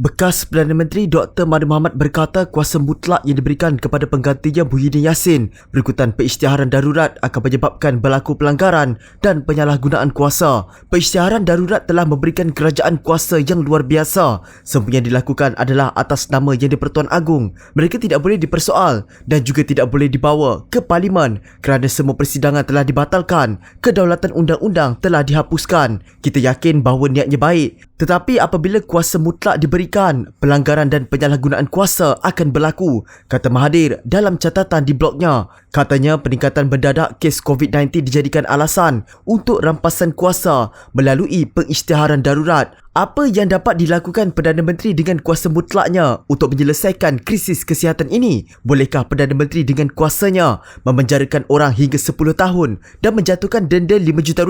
Bekas Perdana Menteri Dr. Mahathir Mohamad berkata kuasa mutlak yang diberikan kepada penggantinya Muhyiddin Yassin berikutan pengisytiharan darurat akan menyebabkan berlaku pelanggaran dan penyalahgunaan kuasa. Pengisytiharan darurat telah memberikan kerajaan kuasa yang luar biasa. Semua yang dilakukan adalah atas nama Yang di-Pertuan Agong. Mereka tidak boleh dipersoal dan juga tidak boleh dibawa ke Parlimen kerana semua persidangan telah dibatalkan. Kedaulatan undang-undang telah dihapuskan. Kita yakin bahawa niatnya baik. Tetapi apabila kuasa mutlak diberikan, pelanggaran dan penyalahgunaan kuasa akan berlaku, kata Mahathir dalam catatan di blognya. Katanya peningkatan mendadak kes COVID-19 dijadikan alasan untuk rampasan kuasa melalui pengisytiharan darurat. Apa yang dapat dilakukan Perdana Menteri dengan kuasa mutlaknya untuk menyelesaikan krisis kesihatan ini? Bolehkah Perdana Menteri dengan kuasanya memenjarakan orang hingga 10 tahun dan menjatuhkan denda RM5 juta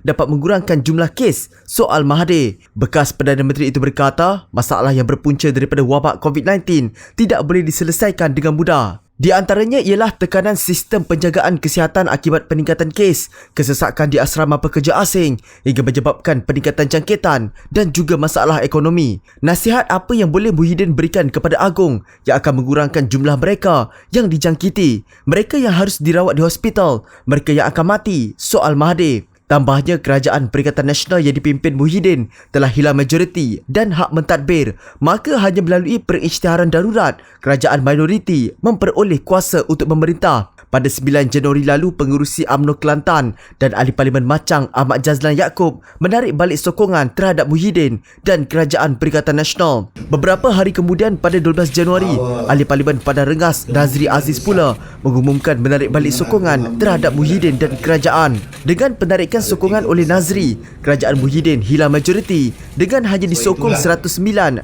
dapat mengurangkan jumlah kes? Soal Mahathir. Bekas Perdana Menteri itu berkata, masalah yang berpunca daripada wabak COVID-19 tidak boleh diselesaikan dengan mudah. Di antaranya ialah tekanan sistem penjagaan kesihatan akibat peningkatan kes, kesesakan di asrama pekerja asing hingga menyebabkan peningkatan jangkitan dan juga masalah ekonomi. Nasihat apa yang boleh Muhyiddin berikan kepada Agong yang akan mengurangkan jumlah mereka yang dijangkiti, mereka yang harus dirawat di hospital, mereka yang akan mati? Soal Mahathir. Tambahnya, Kerajaan Perikatan Nasional yang dipimpin Muhyiddin telah hilang majoriti dan hak mentadbir. Maka hanya melalui pengisytiharan darurat, kerajaan minoriti memperoleh kuasa untuk memerintah. Pada 9 Januari lalu, pengerusi UMNO Kelantan dan Ahli Parlimen Machang Ahmad Jazlan Yaakob menarik balik sokongan terhadap Muhyiddin dan Kerajaan Perikatan Nasional. Beberapa hari kemudian pada 12 Januari, Ahli Parlimen Padang Rengas Nazri Aziz pula mengumumkan menarik balik sokongan terhadap Muhyiddin dan kerajaan. Dengan penarikan sokongan oleh Nazri, kerajaan Muhyiddin hilang majoriti dengan hanya disokong 109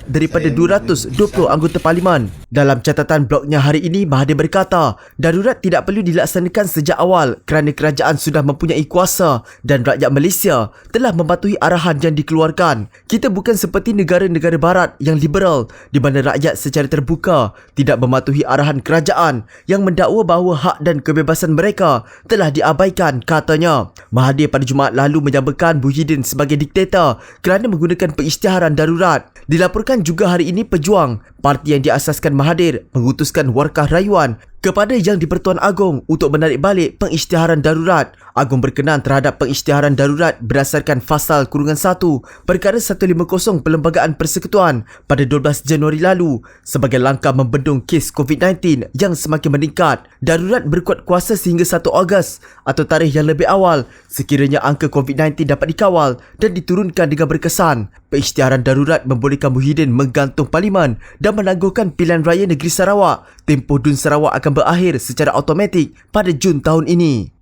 daripada 220 anggota Parlimen. Dalam catatan blognya hari ini, Mahathir berkata, darurat tidak perlu dilaksanakan sejak awal kerana kerajaan sudah mempunyai kuasa dan rakyat Malaysia telah mematuhi arahan yang dikeluarkan. Kita bukan seperti negara-negara barat yang liberal di mana rakyat secara terbuka tidak mematuhi arahan kerajaan yang mendakwa bahawa hak dan kebebasan mereka telah diabaikan, katanya. Mahathir pada Jumaat lalu menyambakan Muhyiddin sebagai diktator kerana menggunakan pengisytiharan darurat. Dilaporkan juga hari ini Pejuang, parti yang diasaskan Mahathir, mengutuskan warkah rayuan kepada Yang di-Pertuan Agong untuk menarik balik pengisytiharan darurat. Agong berkenan terhadap pengisytiharan darurat berdasarkan Fasal Kurungan 1 Perkara 150 Perlembagaan Persekutuan pada 12 Januari lalu sebagai langkah membendung kes COVID-19 yang semakin meningkat. Darurat berkuat kuasa sehingga 1 Ogos atau tarikh yang lebih awal sekiranya angka COVID-19 dapat dikawal dan diturunkan dengan berkesan. Pengisytiharan darurat membolehkan Muhyiddin menggantung Parlimen dan menangguhkan pilihan raya negeri Sarawak. Tempoh DUN Sarawak akan berakhir secara automatik pada Jun tahun ini.